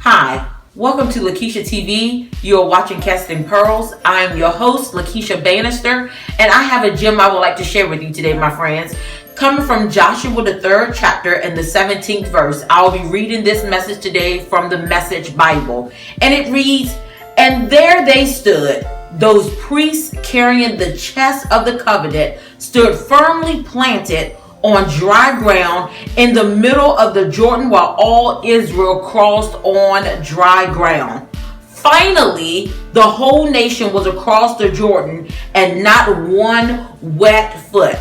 Hi, welcome to Lakishia TV. You are watching Casting Pearls. I am your host, Lakishia Bannister, and I have a gem I would like to share with you today, my friends. Coming from Joshua, the 3rd chapter and the 17th verse, I'll be reading this message today from the Message Bible. And it reads, "And there they stood, those priests carrying the chest of the covenant, stood firmly planted on dry ground in the middle of the Jordan while all Israel crossed on dry ground." Finally, the whole nation was across the Jordan and not one wet foot.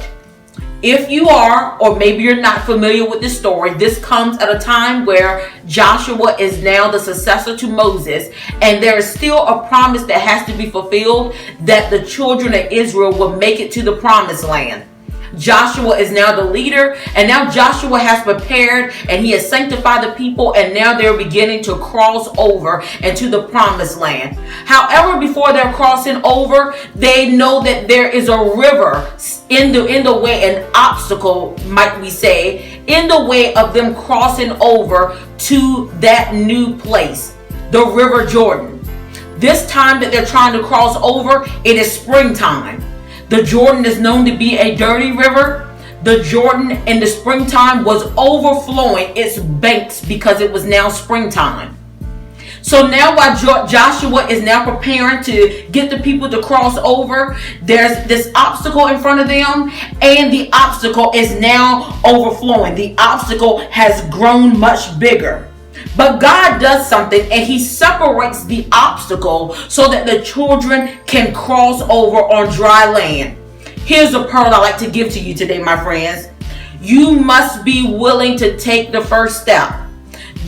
If you are, or maybe you're not familiar with this story, this comes at a time where Joshua is now the successor to Moses, and there is still a promise that has to be fulfilled that the children of Israel will make it to the promised land. Joshua is now the leader, and now Joshua has prepared and he has sanctified the people, and now they're beginning to cross over into the promised land. However, before they're crossing over, they know that there is a river in the way, an obstacle, might we say, in the way of them crossing over to that new place, the River Jordan. This time that they're trying to cross over, it is springtime. The Jordan is known to be a dirty river. The Jordan in the springtime was overflowing its banks because it was now springtime. So now while Joshua is now preparing to get the people to cross over, there's this obstacle in front of them, and the obstacle is now overflowing. The obstacle has grown much bigger. But God does something, and he separates the obstacle so that the children can cross over on dry land. Here's a pearl I like to give to you today, my friends. You must be willing to take the first step.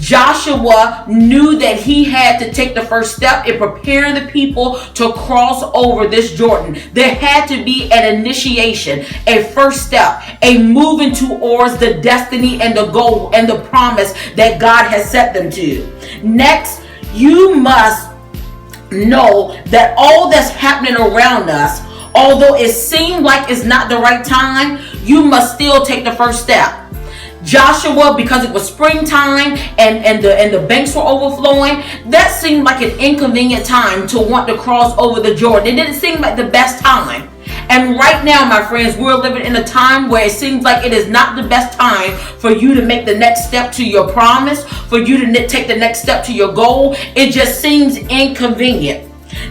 Joshua knew that he had to take the first step in preparing the people to cross over this Jordan. There had to be an initiation, a first step, a moving towards the destiny and the goal and the promise that God has set them to. Next, you must know that all that's happening around us, although it seemed like it's not the right time, you must still take the first step. Joshua, because it was springtime and the banks were overflowing, that seemed like an inconvenient time to want to cross over the Jordan. It didn't seem like the best time. And right now, my friends, we're living in a time where it seems like it is not the best time for you to make the next step to your promise, for you to take the next step to your goal. It just seems inconvenient.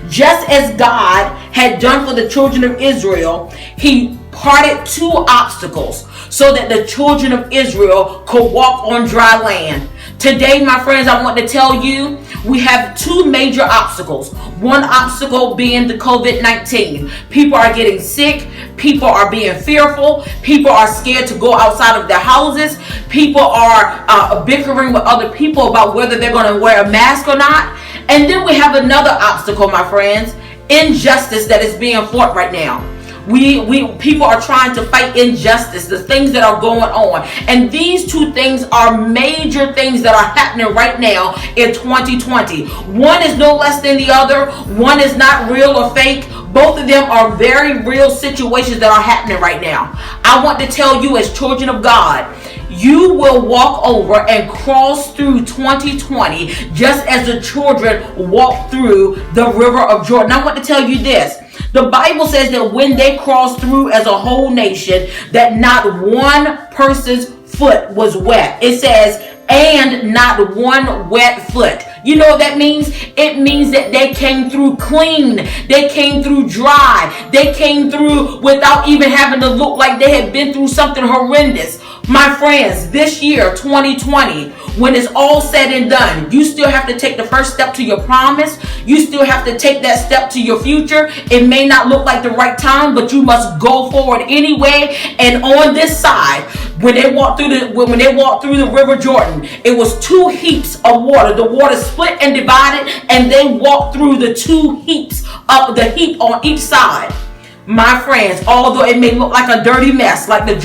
Just as God had done for the children of Israel, he parted two obstacles so that the children of Israel could walk on dry land. Today, my friends, I want to tell you, we have two major obstacles. One obstacle being the COVID-19. People are getting sick. People are being fearful. People are scared to go outside of their houses. People are bickering with other people about whether they're going to wear a mask or not. And then we have another obstacle, my friends, injustice that is being fought right now. People are trying to fight injustice, the things that are going on. And these two things are major things that are happening right now in 2020. One is no less than the other. One is not real or fake. Both of them are very real situations that are happening right now. I want to tell you, as children of God, you will walk over and cross through 2020 just as the children walked through the river of Jordan. I want to tell you this. The Bible says that when they crossed through as a whole nation, that not one person's foot was wet. It says, and not one wet foot. You know what that means? It means that they came through clean. They came through dry. They came through without even having to look like they had been through something horrendous. My friends, this year, 2020, when it's all said and done, you still have to take the first step to your promise. You still have to take that step to your future. It may not look like the right time, but you must go forward anyway. And on this side, when they walked through the River Jordan, it was two heaps of water. The water split and divided, and they walked through the two heaps of the heap on each side. My friends, although it may look like a dirty mess, like the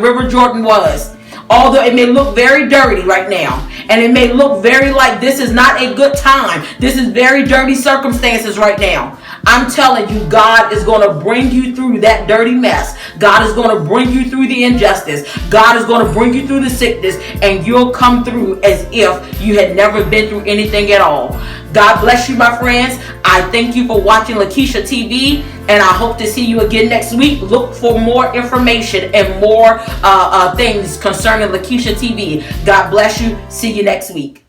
River Jordan was, Although it may look very dirty right now, and it may look very like this is not a good time. This is very dirty circumstances right now. I'm telling you, God is going to bring you through that dirty mess. God is going to bring you through the injustice. God is going to bring you through the sickness, and you'll come through as if you had never been through anything at all. God bless you, my friends. I thank you for watching Lakishia TV, and I hope to see you again next week. Look for more information and more things concerning Lakishia TV. God bless you. See you next week.